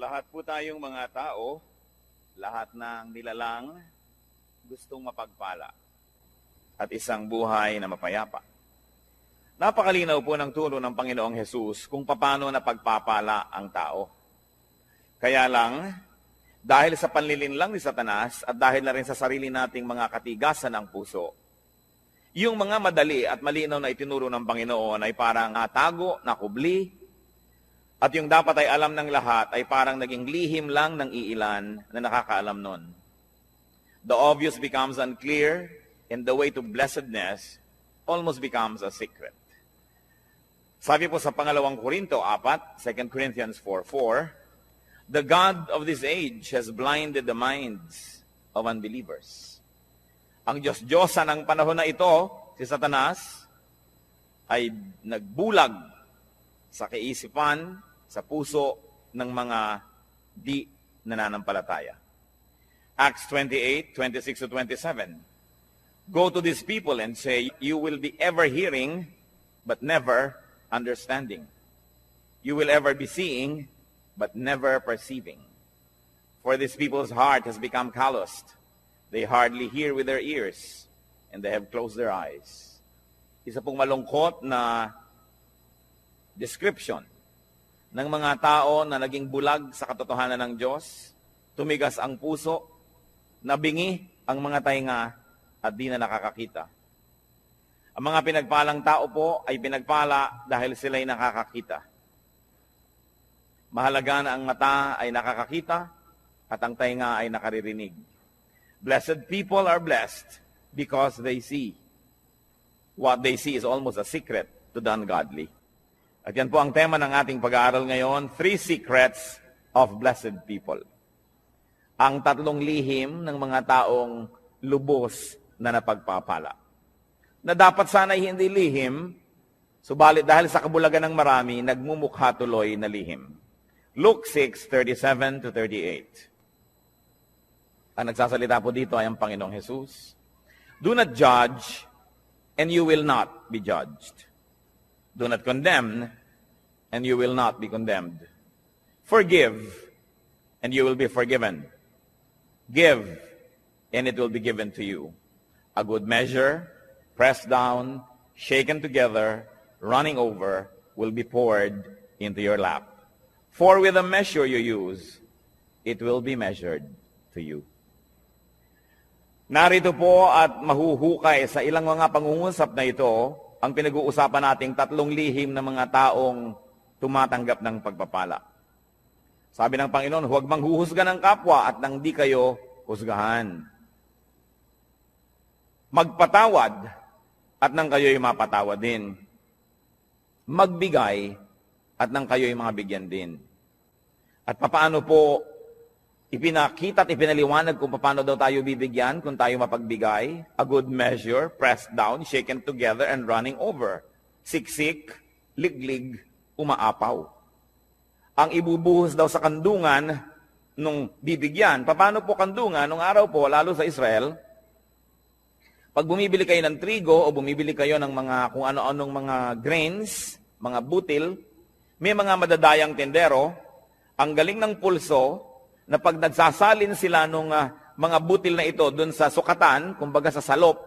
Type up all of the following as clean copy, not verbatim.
Lahat po tayong mga tao, lahat ng nilalang, gustong mapagpala at isang buhay na mapayapa. Napakalinaw po ng turo ng Panginoong Hesus kung paano napagpapala ang tao. Kaya lang, dahil sa panlilinlang ni Satanas at dahil na rin sa sarili nating mga katigasan ng puso, yung mga madali at malinaw na itinuro ng Panginoon ay parang natago, nakubli, at yung dapat ay alam ng lahat ay parang naging lihim lang ng iilan na nakakaalam nun. The obvious becomes unclear, and the way to blessedness almost becomes a secret. Sabi po sa pangalawang Korinto 4, 2 Corinthians 4:4, the God of this age has blinded the minds of unbelievers. Ang Diyos-Diyosa ng panahon na ito, si Satanas, ay nagbulag sa kaisipan, sa puso ng mga di nananampalataya. Acts 28, 26-27. Go to these people and say, you will be ever hearing, but never understanding. You will ever be seeing, but never perceiving. For this people's heart has become calloused. They hardly hear with their ears, and they have closed their eyes. Isa pong malungkot na description ng mga tao na naging bulag sa katotohanan ng Diyos, tumigas ang puso, nabingi ang mga tainga at di na nakakakita. Ang mga pinagpalang tao po ay pinagpala dahil sila'y nakakakita. Mahalaga na ang mata ay nakakakita at ang tainga ay nakaririnig. Blessed people are blessed because they see. What they see is almost a secret to the ungodly. At yan po ang tema ng ating pag-aaral ngayon, 3 secrets of blessed people. Ang 3 lihim ng mga taong lubos na napagpapala. Na dapat sana'y hindi lihim, subalit dahil sa kabulagan ng marami, nagmumukha tuloy na lihim. Luke 6:37-38. Ang nagsasalita po dito ay ang Panginoong Hesus. Do not judge, and you will not be judged. Do not condemn, and you will not be condemned. Forgive, and you will be forgiven. Give, and it will be given to you. A good measure, pressed down, shaken together, running over, will be poured into your lap. For with the measure you use, it will be measured to you. Narito po at mahuhukay sa ilang mga pangungusap na ito, ang pinag-uusapan nating 3 lihim ng mga taong tumatanggap ng pagpapala. Sabi ng Panginoon, huwag manghuhusga ng kapwa at nang di kayo husgahan. Magpatawad at nang kayo'y mapatawad din. Magbigay at nang kayo'y mabigyan din. At papaano po ipinakita at ipinaliwanag kung paano daw tayo bibigyan kung tayo mapagbigay? A good measure, pressed down, shaken together, and running over. Siksik, liglig, umaapaw. Ang ibubuhos daw sa kandungan nung bibigyan. Paano po kandungan? Nung araw po, lalo sa Israel, pag bumibili kayo ng trigo o bumibili kayo ng mga kung ano-anong mga grains, mga butil, may mga madadayang tendero, ang galing ng pulso, na pag nagsasalin sila nung mga butil na ito dun sa sukatan, kumbaga sa salop,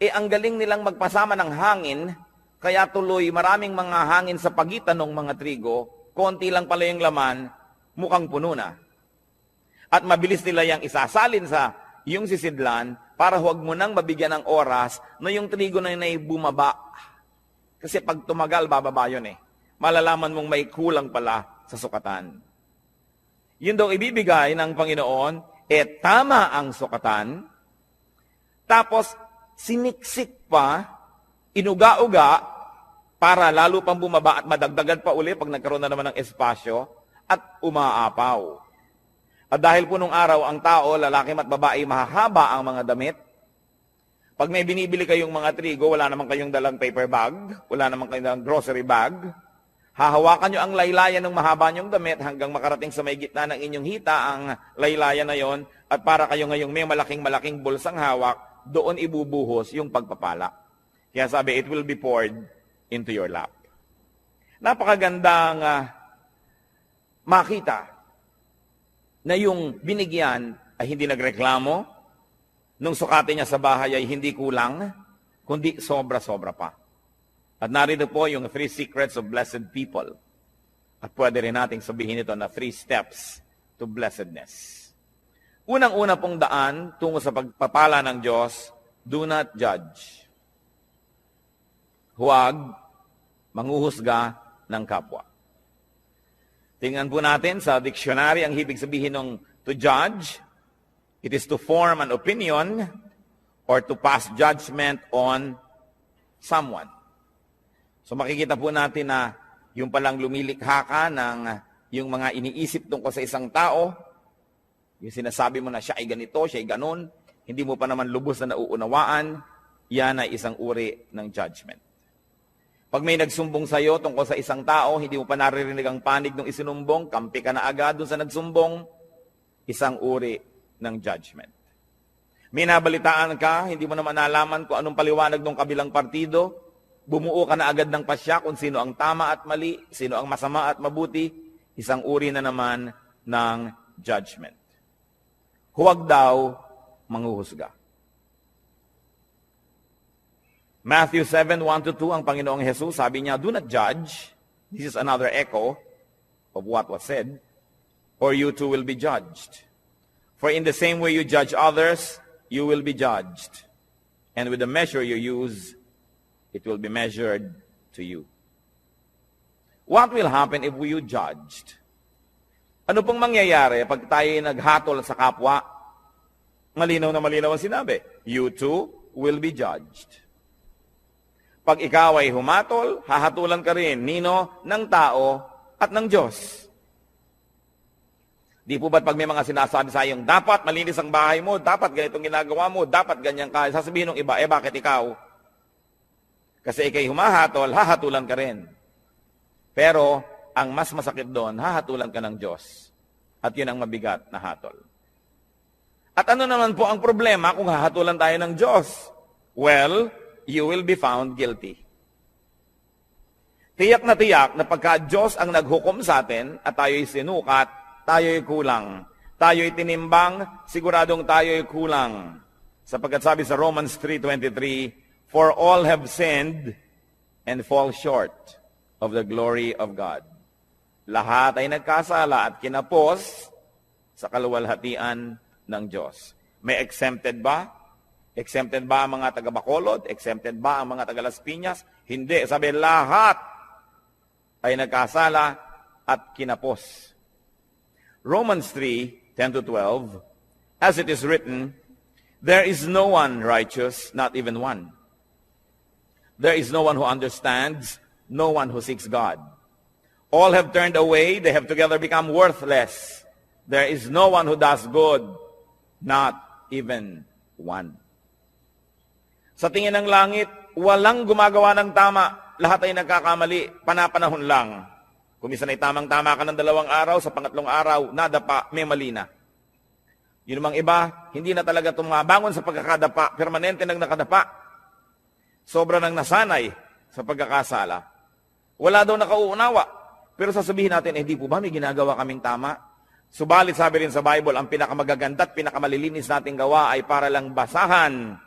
ang galing nilang magpasama ng hangin, kaya tuloy maraming mga hangin sa pagitan ng mga trigo, konti lang pala yung laman, mukhang puno na. At mabilis nila yung isasalin sa yung sisidlan, para huwag mo nang mabigyan ng oras na yung trigo na yun ay bumaba. Kasi pag tumagal, bababa yun eh. Malalaman mong may kulang pala sa sukatan. Yun daw ibibigay ng Panginoon, tama ang sukatan, tapos siniksik pa, inuga-uga, para lalo pang bumaba at madagdagan pa uli pag nagkaroon na naman ng espasyo, at umaapaw. At dahil po nung araw, ang tao, lalaki at babae, mahahaba ang mga damit. Pag may binibili kayong mga trigo, wala naman kayong dalang paper bag, wala naman kayong dalang grocery bag, hahawakan nyo ang laylayan ng mahaba nyong damit hanggang makarating sa may gitna ng inyong hita ang laylayan na yon, at para kayo ngayong may malaking bulsang hawak, doon ibubuhos yung pagpapala. Kaya sabi, it will be poured into your lap. Napakagandang makita na yung binigyan ay hindi nagreklamo, nung sukatin niya sa bahay ay hindi kulang, kundi sobra-sobra pa. At narito po yung 3 secrets of blessed people. At pwede rin nating sabihin ito na 3 steps to blessedness. Unang-una pong daan tungo sa pagpapala ng Diyos, do not judge. Huwag manghuhusga ng kapwa. Tingnan po natin sa dictionary ang ibig sabihin ng to judge. It is to form an opinion or to pass judgment on someone. So makikita po natin na yung palang lumilikha ka ng yung mga iniisip tungkol sa isang tao, yung sinasabi mo na siya ay ganito, siya ay ganun, hindi mo pa naman lubos na nauunawaan, yan ay isang uri ng judgment. Pag may nagsumbong sa iyo tungkol sa isang tao, hindi mo pa naririnig ang panig ng isinumbong, kampi ka na agad dun sa nagsumbong, isang uri ng judgment. May nabalitaan ka, hindi mo naman nalaman kung anong paliwanag ng kabilang partido, bumuo ka na agad ng pasya kung sino ang tama at mali, sino ang masama at mabuti, isang uri na naman ng judgment. Huwag daw manghuhusga. Matthew 7:1-2, ang Panginoong Jesus, sabi niya, do not judge. This is another echo of what was said. Or you too will be judged. For in the same way you judge others, you will be judged. And with the measure you use, it will be measured to you. What will happen if we judged? Ano pong mangyayari pag tayo naghatol sa kapwa? Malinaw na malinaw ang sinabi. You too will be judged. Pag ikaw ay humatol, hahatulan ka rin, nino, ng tao at ng Diyos. Di po ba't pag may mga sinasabi sa iyong, dapat malinis ang bahay mo, dapat ganitong ginagawa mo, dapat ganyan ka, sasabihin ng iba, bakit ikaw? Kasi ikay humahatol, hahatulan ka rin. Pero, ang mas masakit doon, hahatulan ka ng Diyos. At yun ang mabigat na hatol. At ano naman po ang problema kung hahatulan tayo ng Diyos? Well, you will be found guilty. Tiyak na pagka Diyos ang naghukom sa atin at tayo'y sinukat, tayo'y kulang. Tayo'y tinimbang, siguradong tayo'y kulang. Sapagkat sabi sa Romans 3:23, for all have sinned and fall short of the glory of God. Lahat ay nagkasala at kinapos sa kaluwalhatian ng Diyos. May exempted ba? Exempted ba ang mga taga-Bacolod? Exempted ba ang mga taga-Las Piñas? Hindi. Sabi, lahat ay nagkasala at kinapos. Romans 3:10-12, as it is written, there is no one righteous, not even one. There is no one who understands, no one who seeks God. All have turned away, they have together become worthless. There is no one who does good, not even one. Sa tingin ng langit, walang gumagawa ng tama. Lahat ay nagkakamali, panapanahon lang. Kung minsan ay tamang-tama ka ng 2 araw, sa pangatlong araw, nadapa, may mali na. Yun namang iba, hindi na talaga tumabangon sa pagkakadapa, permanente nang nakadapa. Sobra nang nasanay sa pagkakasala. Wala daw nakauunawa. Pero sasabihin natin, hindi po ba may ginagawa kaming tama? Subalit sabi rin sa Bible, ang pinakamagaganda at pinakamalilinis nating gawa ay para lang basahan.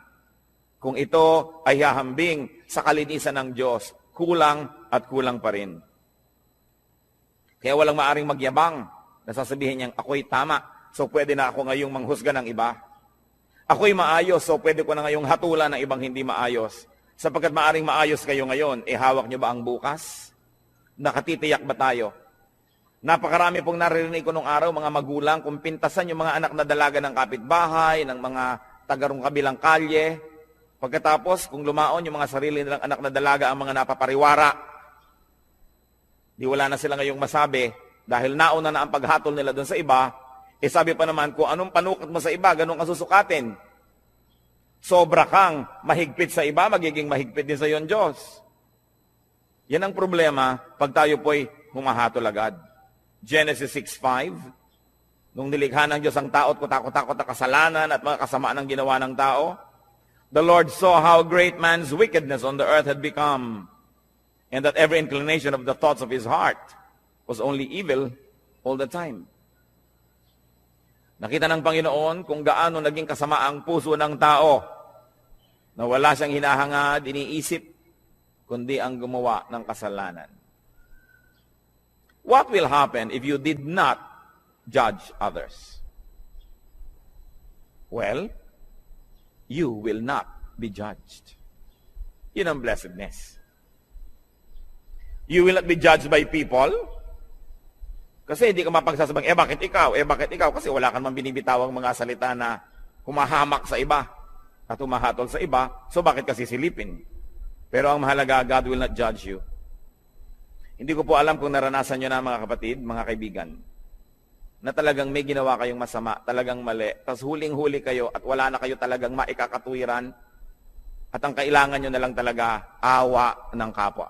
Kung ito ay hahambing sa kalinisan ng Diyos, kulang at kulang pa rin. Kaya walang maaring magyabang na sasabihin niyang, ako'y tama, so pwede na ako ngayong manghusga ng iba. Ako'y maayos, so pwede ko na ngayong hatulan ng ibang hindi maayos. Sapagkat maaring maayos kayo ngayon, hawak niyo ba ang bukas? Nakatitiyak ba tayo? Napakarami pong naririnig ko nung araw, mga magulang, kung pintasan yung mga anak na dalaga ng kapitbahay, ng mga tagarong kabilang kalye. Pagkatapos, kung lumaon yung mga sarili nilang anak na dalaga ang mga napapariwara, di wala na sila ngayong masabi, dahil nauna na ang paghatol nila doon sa iba, sabi pa naman, kung anong panukot mo sa iba, ganun ka susukatin. Sobra kang mahigpit sa iba, magiging mahigpit din sa iyo ang Diyos. Yan ang problema pag tayo po'y humahatol agad. Genesis 6:5, nung nilikha ng Diyos ang tao at kutakot-takot na kasalanan at mga kasamaan ng ginawa ng tao, the Lord saw how great man's wickedness on the earth had become, and that every inclination of the thoughts of his heart was only evil all the time. Nakita ng Panginoon kung gaano naging kasama ang puso ng tao na wala siyang hinahangad, iniisip, kundi ang gumawa ng kasalanan. What will happen if you did not judge others? Well, you will not be judged. Yun ang blessedness. You will not be judged by people. Kasi hindi ka mapagsasabang, bakit ikaw? Bakit ikaw? Kasi wala kang man binibitawang mga salita na humahamak sa iba at humahatol sa iba. So bakit kasi silipin? Pero ang mahalaga, God will not judge you. Hindi ko po alam kung naranasan nyo na mga kapatid, mga kaibigan, na talagang may ginawa kayong masama, talagang mali, tapos huling-huli kayo at wala na kayo talagang maikakatuwiran at ang kailangan nyo na lang talaga awa ng kapwa.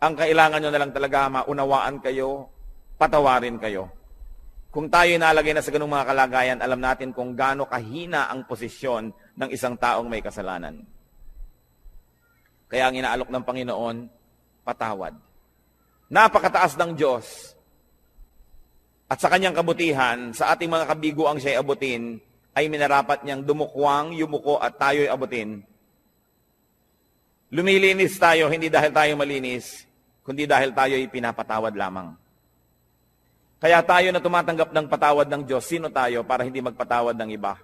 Ang kailangan nyo na lang talaga maunawaan kayo, patawarin kayo. Kung tayo nalagay na sa ganung mga kalagayan, alam natin kung gaano kahina ang posisyon ng isang taong may kasalanan. Kaya ang inaalok ng Panginoon, patawad. Napakataas ng Diyos at sa kanyang kabutihan, sa ating mga kabiguang siya'y abutin, ay minarapat niyang dumukwang, yumuko at tayo'y abutin. Lumilinis tayo, hindi dahil tayo malinis, kundi dahil tayo'y pinapatawad lamang. Kaya tayo na tumatanggap ng patawad ng Diyos, sino tayo para hindi magpatawad ng iba?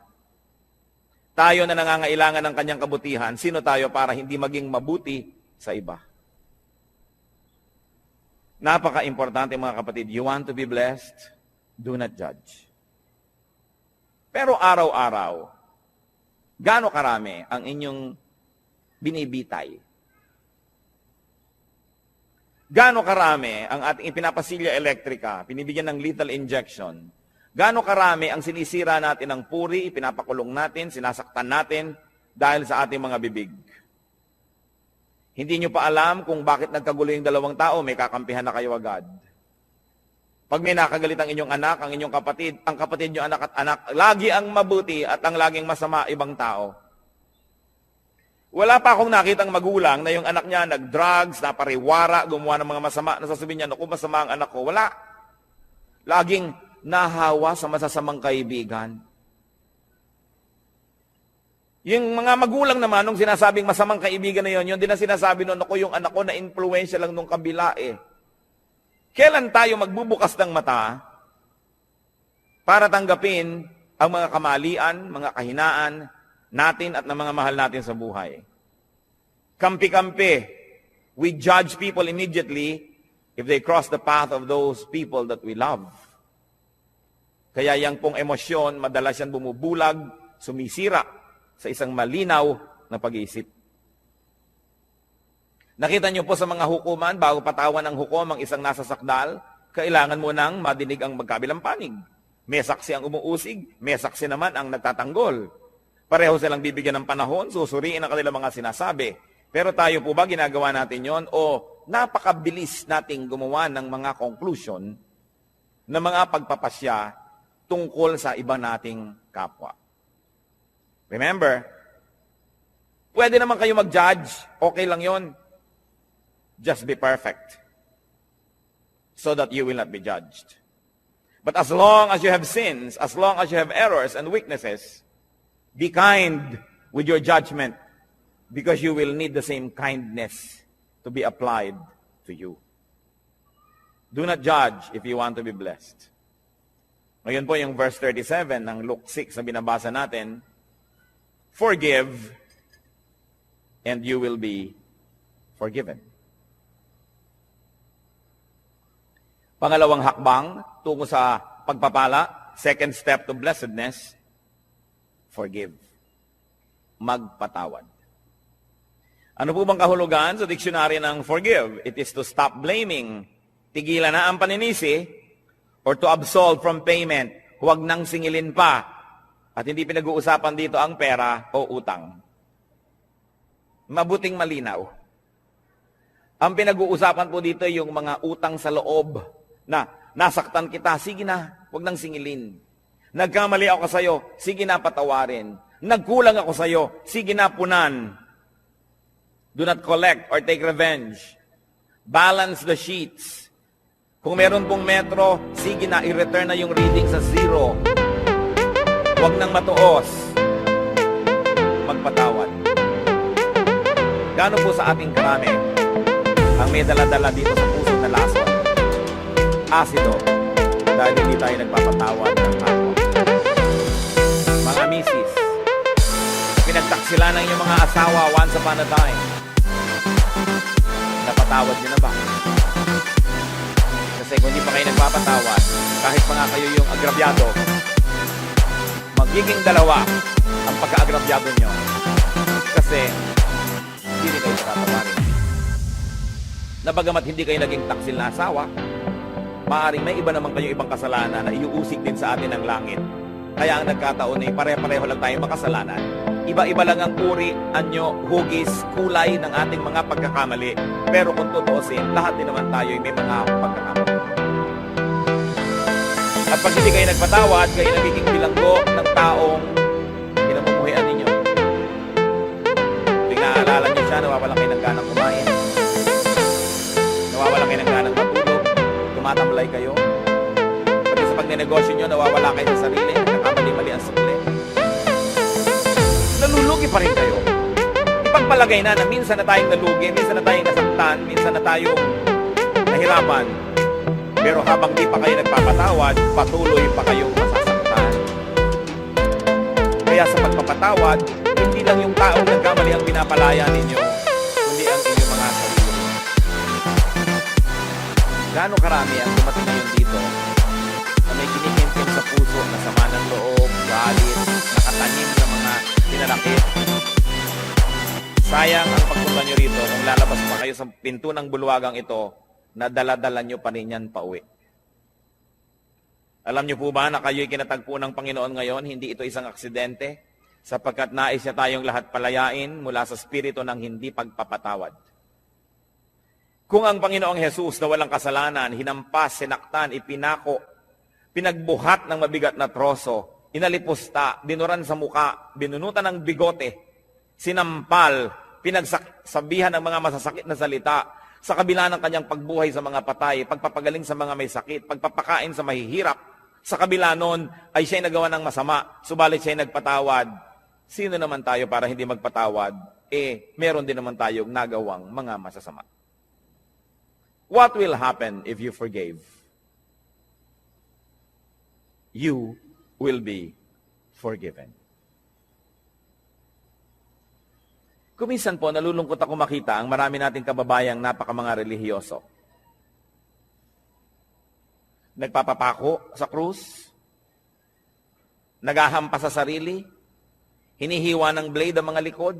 Tayo na nangangailangan ng kanyang kabutihan, sino tayo para hindi maging mabuti sa iba? Napaka-importante mga kapatid, you want to be blessed, do not judge. Pero araw-araw, gaano karami ang inyong binibitay? Gaano karami ang ating ipinapasilya elektrika, pinibigyan ng lethal injection? Gaano karami ang sinisira natin ng puri, ipinapakulong natin, sinasaktan natin dahil sa ating mga bibig? Hindi nyo pa alam kung bakit nagkagulo yung dalawang tao, may kakampihan na kayo agad. Pag may nakagalit ang inyong anak, ang inyong kapatid, ang kapatid nyo anak at anak, lagi ang mabuti at ang laging masama ibang tao. Wala pa akong nakitang magulang na yung anak niya nag-drugs, napariwara, gumawa ng mga masama, nasasabihin niya, naku, masama ang anak ko. Wala. Laging nahawa sa masasamang kaibigan. Yung mga magulang naman, nung sinasabing masamang kaibigan na yun, yun din ang sinasabi nun, naku, yung anak ko na-influensya lang nung kabila eh. Kailan tayo magbubukas ng mata para tanggapin ang mga kamalian, mga kahinaan, natin at ng mga mahal natin sa buhay? Kampi-kampi. We judge people immediately if they cross the path of those people that we love. Kaya yang pong emosyon, madalas yan bumubulag, sumisira sa isang malinaw na pag-iisip. Nakita niyo po sa mga hukuman, bago patawan ng hukom ang isang nasa sakdal, kailangan mo nang madinig ang magkabilang panig. May saksi ang umuusig, may saksi naman ang nagtatanggol. Pareho silang bibigyan ng panahon, susuriin ang kanilang mga sinasabi. Pero tayo po ba ginagawa natin yon o napakabilis nating gumawa ng mga conclusion na mga pagpapasya tungkol sa iba nating kapwa? Remember, pwede naman kayo mag-judge, okay lang yon. Just be perfect so that you will not be judged. But as long as you have sins, as long as you have errors and weaknesses, be kind with your judgment because you will need the same kindness to be applied to you. Do not judge if you want to be blessed. Ngayon po yung verse 37 ng Luke 6 na binabasa natin, forgive and you will be forgiven. Pangalawang hakbang tungo sa pagpapala, second step to blessedness, forgive. Magpatawad. Ano po bang kahulugan sa diksyonaryo ng forgive? It is to stop blaming, tigilan na ang paninisi, or to absolve from payment, huwag nang singilin pa. At hindi pinag-uusapan dito ang pera o utang. Mabuting malinaw. Ang pinag-uusapan po dito yung mga utang sa loob na nasaktan kita, sige na, huwag nang singilin. Nagkamali ako sa iyo, sige na patawarin. Nagkulang ako sa iyo, sige na punan. Do not collect or take revenge. Balance the sheets. Kung meron pong metro, sige na, i-return na yung reading sa 0. Huwag nang matuos. Magpatawad. Gaano po sa ating karami ang may dala-dala dito sa puso na lason? Asido. Dahil hindi tayo nagpapatawad ng kapwa. Mga misis, pinagtaksilan ng inyong mga asawa once upon a time. Napatawad niyo na ba? Kasi kung hindi pa kayo nagpapatawad, kahit pa nga kayo yung agrabyado, magiging dalawa ang pagka-agrabyado nyo. Kasi hindi rin kayo nakatawarin. Na bagamat hindi kayo naging taksil na asawa, maaaring may iba naman kayo ibang kasalanan na iuusig din sa atin ng langit. Kaya ang nagkataon ay pare-pareho lang tayong makasalanan. Iba-iba lang ang uri, anyo, hugis, kulay ng ating mga pagkakamali. Pero kung tutuusin, lahat din naman tayo ay may mga pagkakamali. At pag hindi kayo nagpatawad, kayo nagiging bilanggo ng taong pinamumuhian ninyo. Tuwing naaalala nyo siya, nawawalan kayo ng ganang kumain. Nawawalan kayo ng ganang matulog. Tumatamlay kayo. Pati sa pagnenegosyo nyo, nawawala kayo sa sarili. Nagkakamali-mali ang sukli. Nalulugi pa rin kayo. Ipagpalagay na minsan na tayong nalugi, minsan na tayong nasaktan, minsan na tayong nahirapan. Pero habang di pa kayo nagpapatawad, patuloy pa kayong masasaktan. Kaya sa pagpapatawad, hindi lang yung taong nagkamali ang pinapalaya ninyo, kundi ang inyong mga sarili. Gaano karami ang dumating ngayon dito na may kinikintim sa puso na sama ng loob, galit, nakatanim na mga pinalakit. Sayang ang pagpunta nyo rito kung lalabas pa kayo sa pinto ng bulwagang ito na dala-dala nyo pa rin yan pauwi. Alam nyo po ba na kayo'y kinatagpo ng Panginoon ngayon, hindi ito isang aksidente, sapagkat nais niya tayong lahat palayain mula sa spirito ng hindi pagpapatawad. Kung ang Panginoong Jesus na walang kasalanan, hinampas, sinaktan, ipinako, pinagbuhat ng mabigat na troso, inalipusta, dinuran sa muka, binunutan ng bigote, sinampal, pinagsabihan ng mga masasakit na salita, sa kabila ng kanyang pagbuhay sa mga patay, pagpapagaling sa mga may sakit, pagpapakain sa mahihirap, sa kabila nun ay siya'y nagawa ng masama, subalit siya'y nagpatawad. Sino naman tayo para hindi magpatawad? Meron din naman tayong nagawang mga masasama. What will happen if you forgave? You will be forgiven. Kuminsan po, nalulungkot ako makita ang marami nating kababayang napaka-mga relihiyoso. Nagpapapako sa krus, naghahampas sa sarili, hinihiwa ng blade ang mga likod,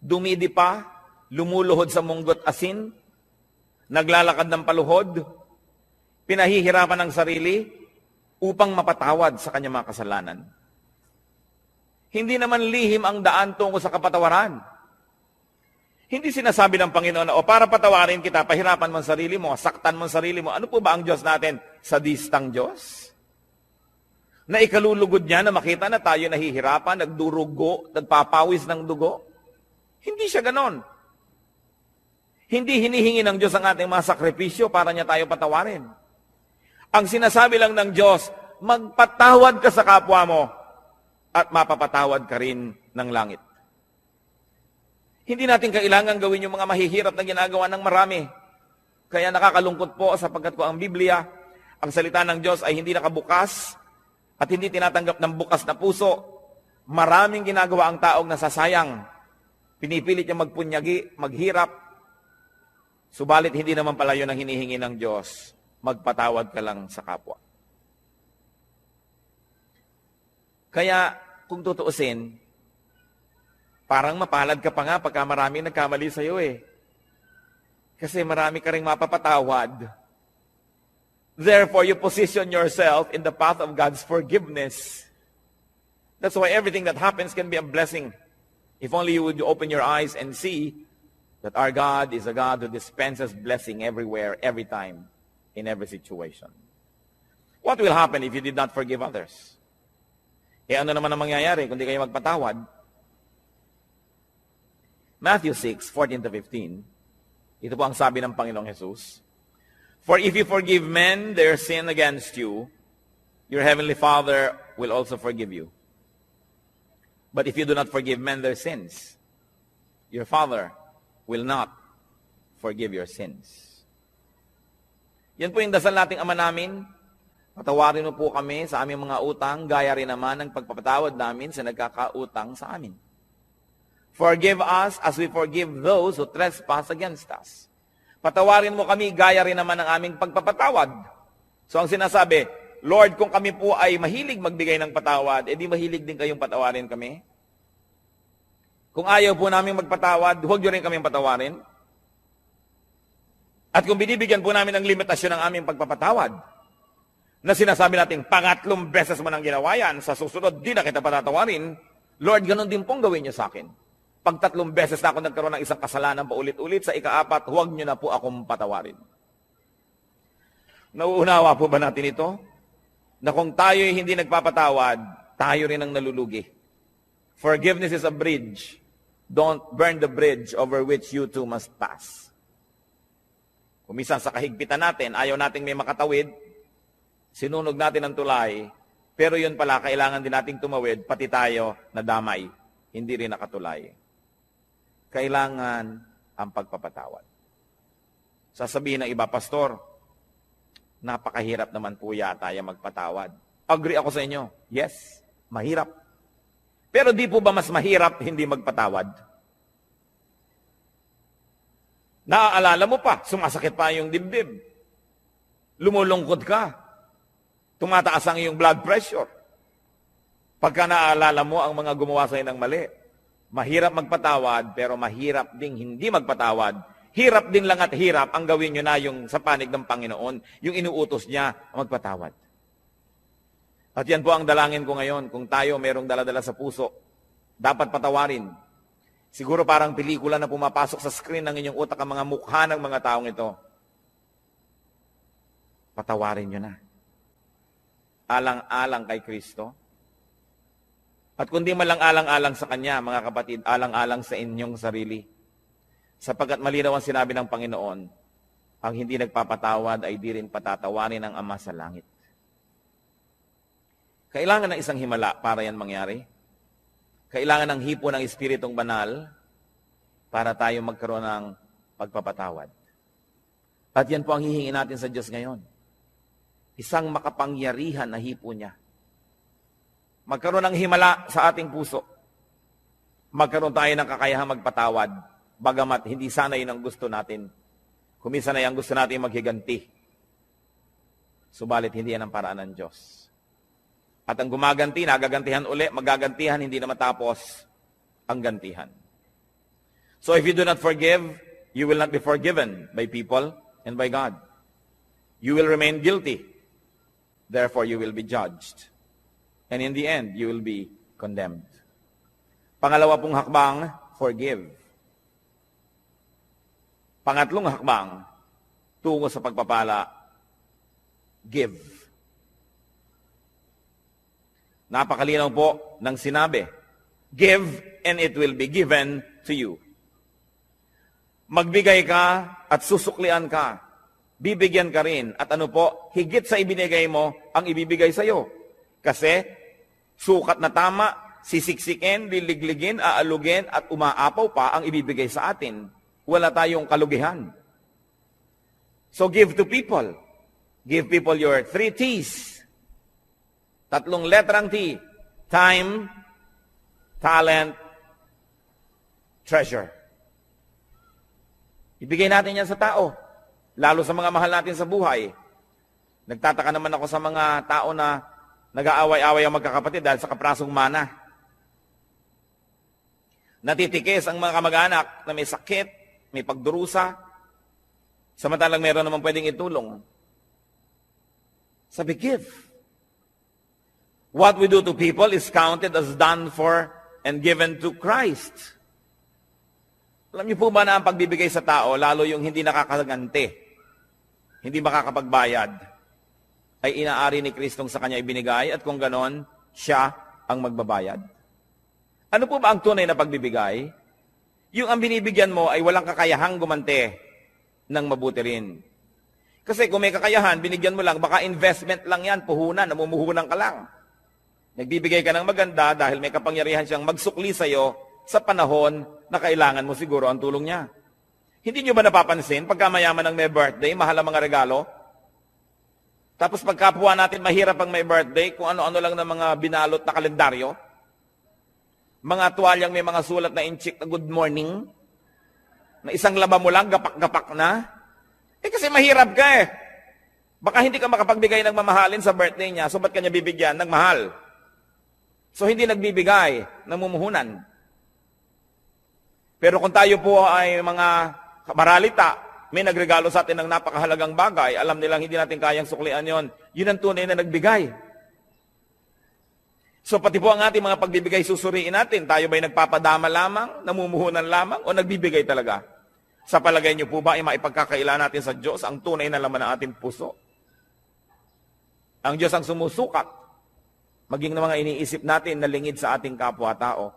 dumidipa, lumuluhod sa munggot asin, naglalakad ng paluhod, pinahihirapan ng sarili upang mapatawad sa kanyang mga kasalanan. Hindi naman lihim ang daan tungo sa kapatawaran. Hindi sinasabi ng Panginoon na, para patawarin kita, pahirapan mo ang sarili mo, saktan mo ang sarili mo. Ano po ba ang Diyos natin? Sadistang Diyos? Na ikalulugod niya na makita na tayo nahihirapan, nagdurugo, nagpapawis ng dugo? Hindi siya ganon. Hindi hinihingi ng Diyos ang ating mga sakripisyo para niya tayo patawarin. Ang sinasabi lang ng Diyos, magpatawad ka sa kapwa mo at mapapatawad ka rin ng langit. Hindi natin kailangan gawin yung mga mahihirap na ginagawa ng marami. Kaya nakakalungkot po sapagkat ko ang Biblia, ang salita ng Diyos ay hindi nakabukas at hindi tinatanggap ng bukas na puso. Maraming ginagawa ang taong nasasayang. Pinipilit niya magpunyagi, maghirap. Subalit hindi naman pala yun ang hinihingi ng Diyos. Magpatawad ka lang sa kapwa. Kaya kung tutuusin, parang mapalad ka pa nga pagka marami nagkamali sa iyo Kasi marami ka ring mapapatawad. Therefore, you position yourself in the path of God's forgiveness. That's why everything that happens can be a blessing. If only you would open your eyes and see that our God is a God who dispenses blessing everywhere, every time, in every situation. What will happen if you did not forgive others? Ano naman ang mangyayari kung di kayo magpatawad? Matthew 6:14-15. Ito po ang sabi ng Panginoong Jesus. For if you forgive men their sin against you, your heavenly Father will also forgive you. But if you do not forgive men their sins, your Father will not forgive your sins. Yan po yung dasal nating Ama namin. Patawarin mo po kami sa aming mga utang, gaya rin naman ng pagpapatawad namin sa nagkakautang sa amin. Forgive us as we forgive those who trespass against us. Patawarin mo kami, gaya rin naman ng aming pagpapatawad. So ang sinasabi, Lord, kung kami po ay mahilig magbigay ng patawad, edi mahilig din kayong patawarin kami. Kung ayaw po namin magpatawad, huwag nyo rin kaming patawarin. At kung binibigyan po namin ng limitasyon ng aming pagpapatawad, na sinasabi natin, pangatlong beses mo nang ginawa yan, sa susunod, di na kita patatawarin, Lord, ganun din pong gawin niyo sa akin. Pag 3 beses na ako nagkaroon ng isang kasalanan paulit-ulit, sa ika-4, huwag niyo na po akong patawarin. Nauunawa po ba natin ito? Na kung tayo hindi nagpapatawad, tayo rin ang nalulugi. Forgiveness is a bridge. Don't burn the bridge over which you too must pass. Kumisan sa kahigpitan natin, ayaw nating may makatawid, sinunog natin ang tulay, pero yun pala, kailangan din nating tumawid, pati tayo nadamay, hindi rin nakatulay. Kailangan ang pagpapatawad. Sasabihin ng iba, Pastor, napakahirap naman po yata yung magpatawad. Agree ako sa inyo. Yes, mahirap. Pero di po ba mas mahirap hindi magpatawad? Naaalala mo pa, sumasakit pa yung dibdib. Lumulungkot ka. Tumataas ang iyong blood pressure. Pagka naaalala mo ang mga gumawa sa'yo ng mali. Mahirap magpatawad, pero mahirap ding hindi magpatawad. Hirap din lang at hirap ang gawin nyo na yung sa panig ng Panginoon, yung inuutos niya magpatawad. At yan po ang dalangin ko ngayon, kung tayo merong daladala sa puso, dapat patawarin. Siguro parang pelikula na pumapasok sa screen ng inyong utak ang mga mukha ng mga taong ito. Patawarin nyo na. Alang-alang kay Kristo. At kundi malang alang-alang sa Kanya, mga kapatid, alang-alang sa inyong sarili. Sapagkat malinaw ang sinabi ng Panginoon, ang hindi nagpapatawad ay di rin patatawarin ng Ama sa langit. Kailangan ng isang himala para yan mangyari. Kailangan ng hipo ng Espiritong Banal para tayo magkaroon ng pagpapatawad. At yan po ang hihingi natin sa Diyos ngayon. Isang makapangyarihan na hipo niya. Magkaroon ng himala sa ating puso. Magkaroon tayo ng kakayahang magpatawad, bagamat hindi sana yun ang gusto natin. Kuminsan ay ang gusto natin maghiganti. Subalit hindi yan ang paraan ng Diyos. At ang gumaganti, nagagantihan uli, magagantihan, hindi na matapos ang gantihan. So if you do not forgive, you will not be forgiven by people and by God. You will remain guilty. Therefore, you will be judged. And in the end, you will be condemned. Pangalawa pong hakbang, forgive. Pangatlong hakbang, tungo sa pagpapala, give. Napakalinaw po ng sinabi, give and it will be given to you. Magbigay ka at susuklian ka. Bibigyan ka rin. At ano po, higit sa ibinigay mo, ang ibibigay sa iyo. Kasi, sukat na tama, sisiksikin, liligligin, aalugin, at umaapaw pa ang ibibigay sa atin. Wala tayong kalugihan. So give to people. Give people your 3 T's. 3 letrang T. Time, talent, treasure. Ibigay natin yan sa tao. Lalo sa mga mahal natin sa buhay. Nagtataka naman ako sa mga tao na nag-aaway-away ang magkakapatid dahil sa kaprasong mana. Natitikis ang mga kamag-anak na may sakit, may pagdurusa, samantalang meron naman pwedeng itulong. Sabi, give. What we do to people is counted as done for and given to Christ. Alam niyo po ba na ang pagbibigay sa tao, lalo yung hindi nakakaganti, hindi makakapagbayad, ay inaari ni Kristong sa kanya ibinigay at kung ganon, siya ang magbabayad. Ano po ba ang tunay na pagbibigay? Yung ang binibigyan mo ay walang kakayahang gumante ng mabuti rin. Kasi kung may kakayahan, binigyan mo lang, baka investment lang yan, puhunan, namumuhunan ka lang. Nagbibigay ka ng maganda dahil may kapangyarihan siyang magsukli sa iyo sa panahon na kailangan mo siguro ang tulong niya. Hindi nyo ba napapansin, pagka mayaman ang may birthday, mahal ang mga regalo? Tapos pagkapwa natin mahirap ang may birthday, kung ano-ano lang ng mga binalot na kalendaryo, mga tuwalyang may mga sulat na inchik na good morning, na isang laba mo lang, gapak-gapak na. Kasi mahirap ka eh. Baka hindi ka makapagbigay ng mamahalin sa birthday niya, so ba't kanya bibigyan ng mahal? So hindi nagbibigay, namumuhunan. Pero kung tayo po ay mga maralita, may nagregalo sa atin ng napakahalagang bagay, alam nilang hindi natin kayang suklian yon, yun ang tunay na nagbigay. So pati po ang ating mga pagbibigay susuriin natin, tayo ba'y nagpapadama lamang, namumuhunan lamang, o nagbibigay talaga? Sa palagay niyo po ba ay maipagkakaila natin sa Diyos ang tunay na laman ng ating puso? Ang Diyos ang sumusukat, maging na mga iniisip natin na lingid sa ating kapwa-tao.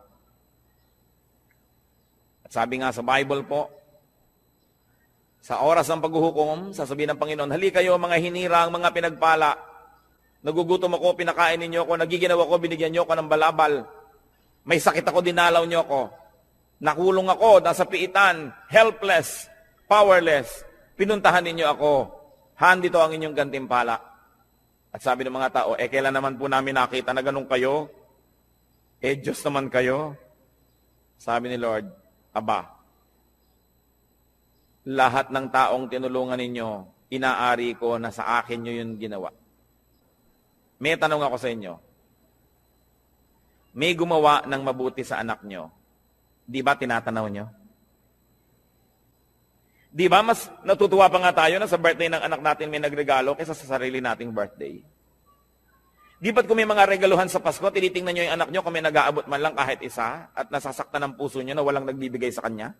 At sabi nga sa Bible po, sa oras ng paghuhukom, sasabihin ng Panginoon, hali kayo mga hinirang, mga pinagpala. Nagugutom ako, pinakain ninyo ako, nagiginaw ako, binigyan nyo ako ng balabal. May sakit ako, dinalaw nyo ako. Nakulong ako, nasa piitan, helpless, powerless. Pinuntahan ninyo ako. Handito ang inyong gantimpala. At sabi ng mga tao, kailan naman po namin nakita na ganun kayo? Diyos naman kayo. Sabi ni Lord, Aba, lahat ng taong tinulungan ninyo, inaari ko na sa akin nyo yun ginawa. May tanong ako sa inyo. May gumawa ng mabuti sa anak nyo. Di ba tinatanaw nyo? Di ba mas natutuwa pa nga tayo na sa birthday ng anak natin may nagregalo kaysa sa sarili nating birthday? Di ba't kung may mga regaluhan sa Pasko, tinitingnan nyo yung anak nyo kung may nag-aabot man lang kahit isa at nasasaktan ng puso nyo na walang nagbibigay sa kanya?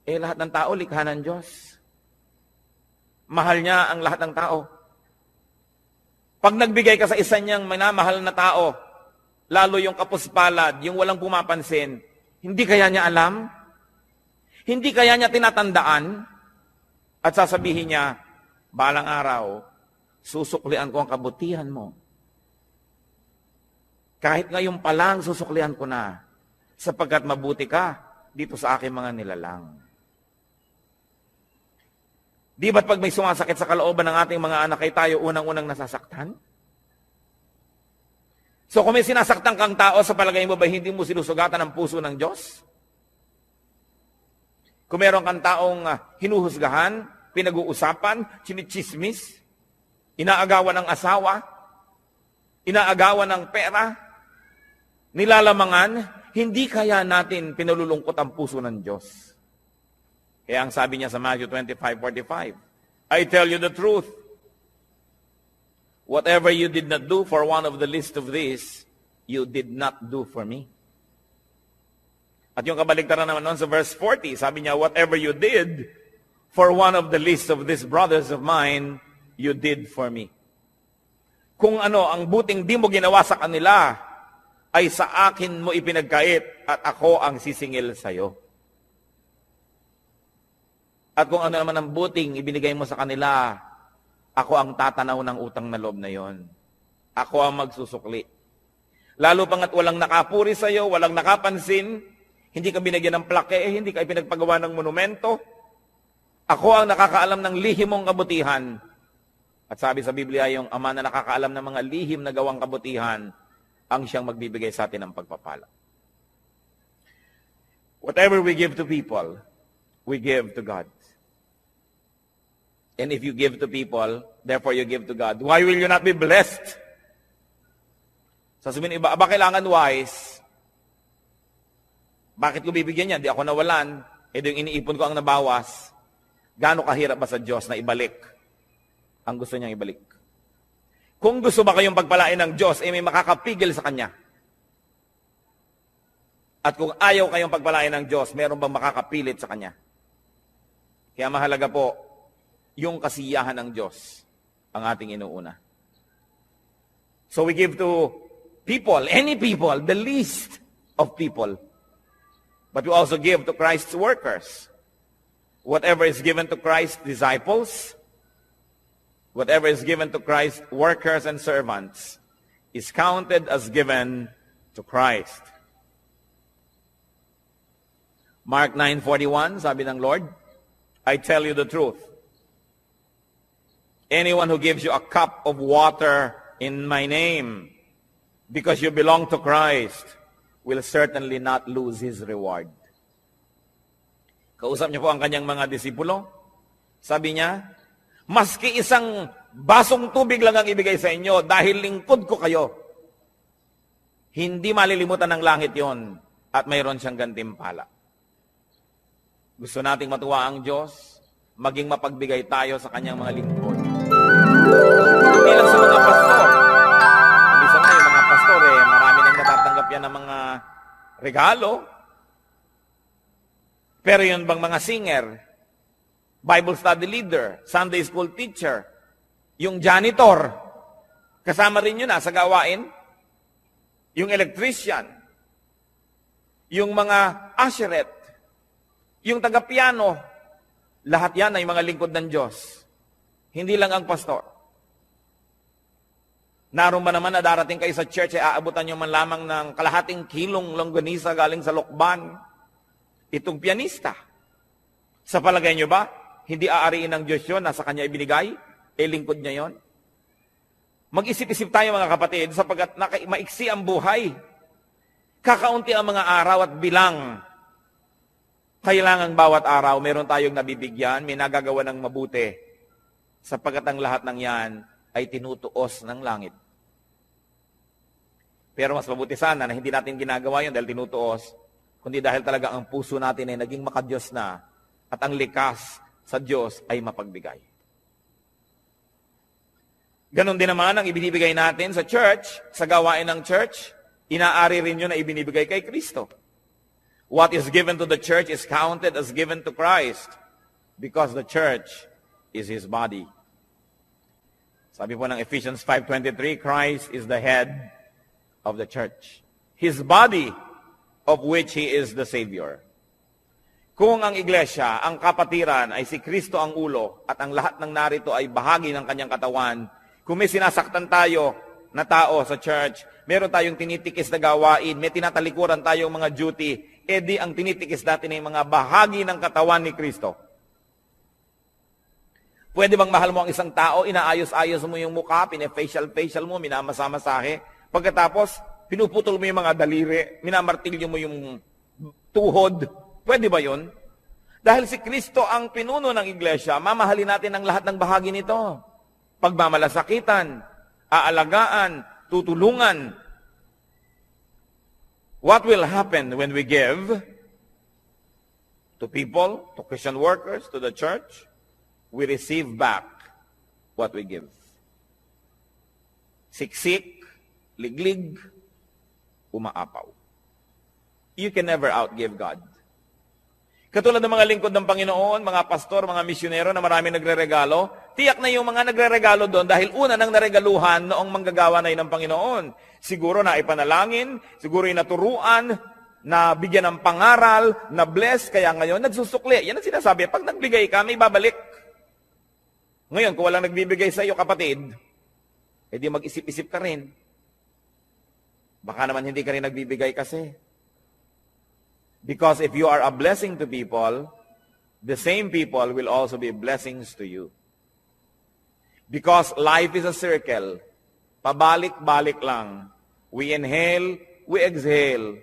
Lahat ng tao, likha ng Diyos. Mahal niya ang lahat ng tao. Pag nagbigay ka sa isa niyang minamahal na tao, lalo yung kapuspalad, yung walang pumapansin, hindi kaya niya alam? Hindi kaya niya tinatandaan at sasabihin niya, balang araw, susuklian ko ang kabutihan mo. Kahit ngayon pa lang, susuklian ko na, sapagkat mabuti ka dito sa aking mga nilalang. Di ba't pag may sumasakit sa kalooban ng ating mga anak ay tayo unang-unang nasasaktan? So kung may sinasaktan kang tao, sa palagay mo ba hindi mo sinusugatan ang puso ng Diyos? Kung meron kang taong hinuhusgahan, pinag-uusapan, chinichismis, inaagawan ng asawa, inaagawan ng pera, nilalamangan, hindi kaya natin pinalulungkot ang puso ng Diyos. Kaya ang sabi niya sa Matthew 25:45, I tell you the truth, whatever you did not do for one of the least of these, you did not do for me. At yung kabaligtaran naman noon sa verse 40, sabi niya, whatever you did for one of the least of these brothers of mine, you did for me. Kung ano, ang buting di mo ginawa sa kanila, ay sa akin mo ipinagkait at ako ang sisingil sa iyo. At kung ano naman ang buting ibinigay mo sa kanila, ako ang tatanaw ng utang na loob na yon. Ako ang magsusukli. Lalo pang at walang nakapuri sa iyo, walang nakapansin, hindi ka binigyan ng plaque, hindi ka ipinagpagawa ng monumento. Ako ang nakakaalam ng lihim mong kabutihan. At sabi sa Biblia, yung ama na nakakaalam ng mga lihim na gawang kabutihan, ang siyang magbibigay sa atin ng pagpapala. Whatever we give to people, we give to God. And if you give to people, therefore you give to God. Why will you not be blessed? Sasabihin iba, kailangan wise? Bakit ko bibigyan niya? Di ako nawalan. Yung iniipon ko ang nabawas. Gaano kahirap ba sa Diyos na ibalik ang gusto niyang ibalik? Kung gusto ba kayong pagpalain ng Diyos, may makakapigil sa Kanya. At kung ayaw kayong pagpalain ng Diyos, meron bang makakapilit sa Kanya? Kaya mahalaga po, yung kasiyahan ng Diyos ang ating inuuna. So we give to people, any people, the least of people. But we also give to Christ's workers. Whatever is given to Christ's disciples, whatever is given to Christ, workers and servants, is counted as given to Christ. Mark 9:41, sabi ng Lord, I tell you the truth. Anyone who gives you a cup of water in my name, because you belong to Christ, will certainly not lose his reward. Kausap niya po ang kanyang mga disipulo. Sabi niya, maski isang basong tubig lang ang ibigay sa inyo dahil lingkod ko kayo, hindi malilimutan ng langit yon at mayroon siyang gantimpala. Gusto nating matuwa ang Diyos, maging mapagbigay tayo sa kanyang mga lingkod. Hindi lang sa mga pastor. Minsan nga yung mga pastor, marami nang natatanggap yan ng mga regalo. Pero yun bang mga singer, Bible study leader, Sunday school teacher, yung janitor, kasama rin yun sa gawain, yung electrician, yung mga usherette, yung taga-piano, lahat yan ay mga lingkod ng Diyos. Hindi lang ang pastor. Naroon ba naman na darating kayo sa church ay aabutan nyo man lamang ng kalahating kilong longganisa galing sa Lokban? Itong pianista. Sa palagay nyo ba, hindi aariin ng Diyos yun, nasa Kanya ibinigay? Lingkod niya yon. Mag-isip-isip tayo mga kapatid, sapagkat maiksi ang buhay. Kakaunti ang mga araw at bilang. Kailangan bawat araw, meron tayong nabibigyan, may nagagawa ng mabuti. Sapagkat ang lahat ng yan ay tinutuos ng langit. Pero mas mabuti sana na hindi natin ginagawa yun dahil tinutuos, kundi dahil talaga ang puso natin ay naging makadiyos na at ang likas sa Diyos ay mapagbigay. Ganon din naman ang ibinibigay natin sa church, sa gawain ng church, inaari rin yun na ibinibigay kay Kristo. What is given to the church is counted as given to Christ because the church is His body. Sabi po ng Ephesians 5:23, Christ is the head of the church. His body, of which He is the Savior. Kung ang iglesia, ang kapatiran ay si Kristo ang ulo at ang lahat ng narito ay bahagi ng kanyang katawan, kung may sinasaktan tayo na tao sa church, meron tayong tinitikis na gawain, may tinatalikuran tayong mga duty, edi ang tinitikis natin ay mga bahagi ng katawan ni Kristo. Pwede bang mahal mo ang isang tao, inaayos-ayos mo yung mukha, pine-facial mo, minamasa-masahe, pagkatapos, pinuputol mo yung mga daliri, minamartilyo mo yung tuhod. Pwede ba yun? Dahil si Kristo ang pinuno ng iglesia, mamahalin natin ang lahat ng bahagi nito. Pagmamalasakitan, aalagaan, tutulungan. What will happen when we give to people, to Christian workers, to the church? We receive back what we give. Siksik, liglig, umaapaw. You can never outgive God. Katulad ng mga lingkod ng Panginoon, mga pastor, mga misyonero na marami nagre-regalo, tiyak na yung mga nagre-regalo doon dahil una nang naregaluhan noong manggagawa na yun ng Panginoon. Siguro na ipanalangin, siguro yung naturuan, na bigyan ng pangaral, na bless, kaya ngayon nagsusukli. Yan ang sinasabi, pag nagbigay ka, may babalik. Ngayon, kung walang nagbibigay sa iyo, kapatid, edi mag-isip-isip ka rin. Baka naman hindi ka rin nagbibigay kasi. Because if you are a blessing to people, the same people will also be blessings to you. Because life is a circle. Pabalik-balik lang. We inhale, we exhale.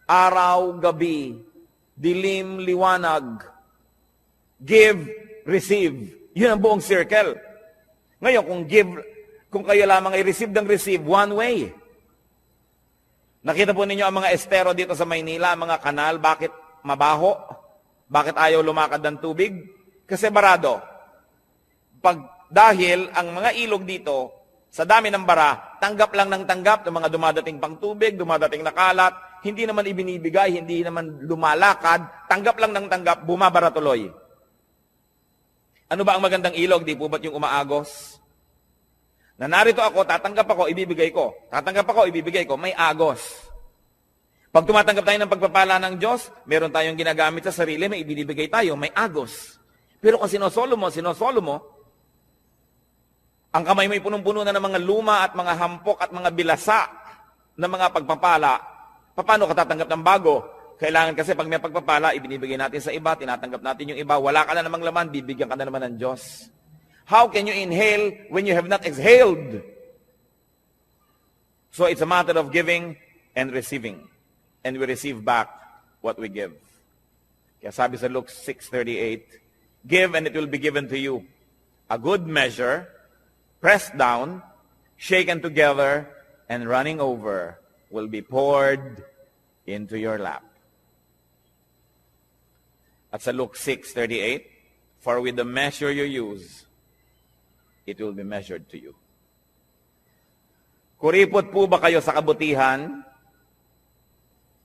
Araw, gabi, dilim, liwanag. Give, receive. Yun ang buong circle. Ngayon, kung kayo lamang ay receive ng receive, one way. Nakita po ninyo ang mga estero dito sa Maynila, mga kanal, bakit mabaho? Bakit ayaw lumakad ng tubig? Kasi barado. Dahil ang mga ilog dito, sa dami ng bara, tanggap lang ng tanggap ng mga dumadating pang tubig, dumadating na kalat, hindi naman ibinibigay, hindi naman lumalakad, tanggap lang ng tanggap, bumabara tuloy. Ano ba ang magandang ilog? Di po ba't yung umaagos? Na narito ako, tatanggap ako, ibibigay ko. Tatanggap ako, ibibigay ko. May agos. Pag tumatanggap tayo ng pagpapala ng Diyos, meron tayong ginagamit sa sarili, may ibinibigay tayo, may agos. Pero kung sinosolo mo, Ang kamay mo'y punong-puno na ng mga luma at mga hampok at mga bilasa na mga pagpapala. Paano ka tatanggap ng bago? Kailangan kasi pag may pagpapala, ibinibigay natin sa iba, tinatanggap natin yung iba, wala ka na namang laman, bibigyan ka na naman ng Diyos. How can you inhale when you have not exhaled? So it's a matter of giving and receiving. And we receive back what we give. Kaya sabi sa Luke 6:38, give and it will be given to you. A good measure, pressed down, shaken together, and running over will be poured into your lap. At sa Luke 6:38, for with the measure you use, it will be measured to you. Kuripot po ba kayo sa kabutihan?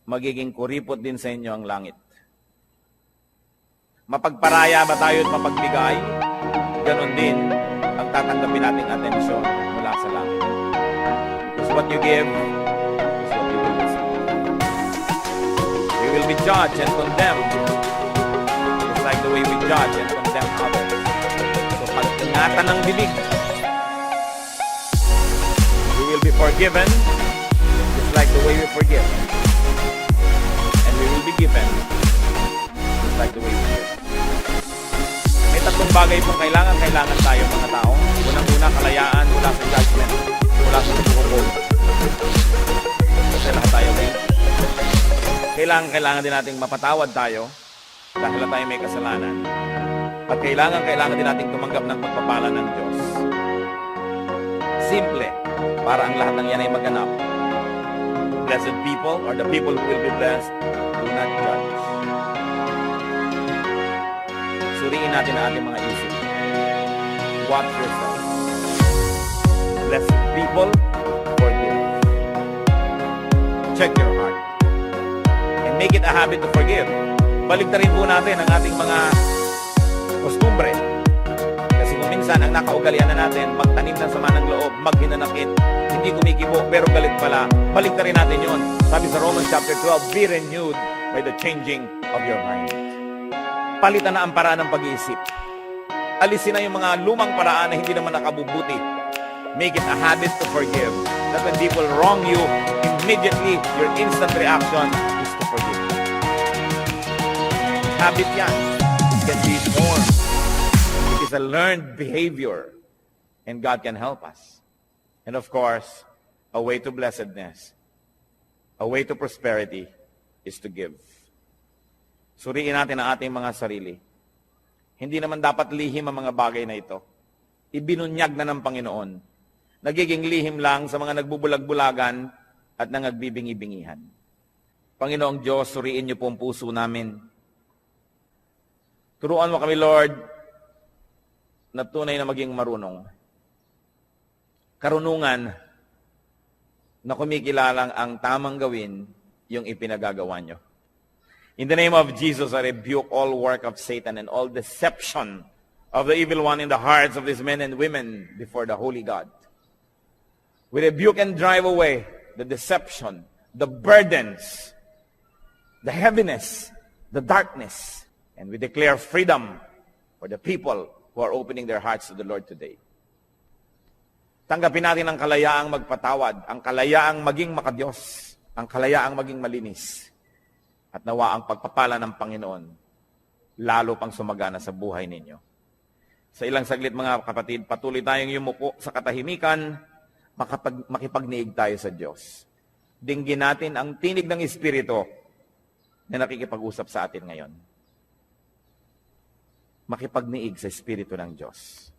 Magiging kuripot din sa inyo ang langit. Mapagparaya ba tayo at mapagbigay? Ganon din ang tatanggapin nating atensyon mula sa langit. Because what you give is what you will receive. We will be judged and condemned just like the way we judge and condemn others. So pag-ingatan ng bibig, we will be forgiven just like the way we forgive. And we will be given just like the way we give. May tatlong bagay pong kailangan tayo mga tao. Unang-una, kalayaan mula sa judgment, mula sa pagkukul. Kasi lahat tayo may. Kailangan din nating mapatawad tayo dahil tayo may kasalanan. At kailangan din nating tumanggap ng pagpapala ng Diyos. Simple, para ang lahat ng yan ay maganap. Blessed people, or the people who will be blessed, do not judge. Suriin natin ang ating mga isip. Watch yourself. Blessed people, forgive. Check your heart. And make it a habit to forgive. Balik na rin po natin ang ating mga kostumbre. Kasi kung minsan, ang nakaugalian na natin, magtanim ng sama ng loob, maghinanakit, hindi kumikibo, pero galit pala. Balik na rin natin yun. Sabi sa Romans chapter 12, be renewed by the changing of your mind. Palitan na ang paraan ng pag-iisip. Alisin na yung mga lumang paraan na hindi naman nakabubuti. Make it a habit to forgive. That when people wrong you, immediately, your instant reaction is to forgive. Habit yan. It can be formed. It is a learned behavior. And God can help us. And of course, a way to blessedness, a way to prosperity is to give. Suriin natin ang ating mga sarili. Hindi naman dapat lihim ang mga bagay na ito. Ibinunyag na ng Panginoon. Nagiging lihim lang sa mga nagbubulag-bulagan at nangagbibingi-bingihan. Panginoong Diyos, suriin niyo po ang puso namin. Turuan mo kami, Lord, na tunay na maging marunong. Karunungan na kumikilalang ang tamang gawin yung ipinagagawa niyo. In the name of Jesus, I rebuke all work of Satan and all deception of the evil one in the hearts of these men and women before the Holy God. We rebuke and drive away the deception, the burdens, the heaviness, the darkness, and we declare freedom for the people who are opening their hearts to the Lord today. Tanggapin natin ang kalayaang magpatawad, ang kalayaang maging makadiyos, ang kalayaang maging malinis. At nawa ang pagpapala ng Panginoon, lalo pang sumagana sa buhay ninyo. Sa ilang saglit mga kapatid, patuloy tayong yumuko sa katahimikan, makipagniig tayo sa Diyos. Dinggin natin ang tinig ng Espiritu na nakikipag-usap sa atin ngayon. Makipagniig sa Espiritu ng Diyos.